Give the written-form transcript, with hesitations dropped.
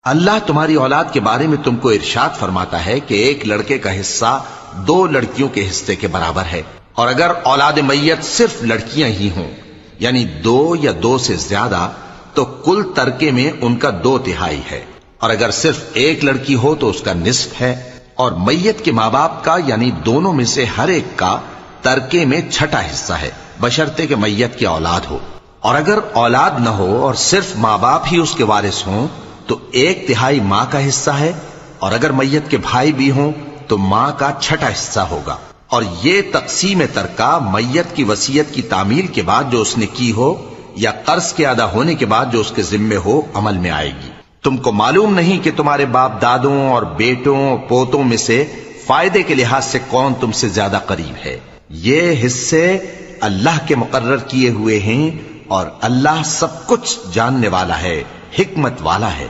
अल्लाह तुम्हारी औलाद के बारे में तुमको इरशाद फरमाता है कि एक लड़के का हिस्सा 2 लड़कियों के हिस्से के बराबर है, और अगर औलाद मैयत सिर्फ लड़कियां ही हों, यानी 2 या 2 से ज्यादा, तो कुल तरके में उनका 2/3 है, और अगर सिर्फ एक लड़की हो तो उसका निस्फ है, और मैयत के माँ बाप का यानी दोनों में से हर एक का तरके में 6ठा हिस्सा है, बशर्ते के मैयत की औलाद हो। और अगर औलाद न हो और सिर्फ माँ बाप ही उसके वारिस हों तो 1/3 माँ का हिस्सा है, और अगर मैयत के भाई भी हों तो माँ का 6ठा हिस्सा होगा। और ये तकसीम तरका मैयत की वसीयत की तामील के बाद जो उसने की हो या कर्ज के अदा होने के बाद जो उसके जिम्मे हो अमल में आएगी। तुमको मालूम नहीं कि तुम्हारे बाप दादों और बेटों और पोतों में से फायदे के लिहाज से कौन तुमसे ज्यादा करीब है। ये हिस्से अल्लाह के मुकर्रर किए हुए हैं, और अल्लाह सब कुछ जानने वाला है, हिकमत वाला है।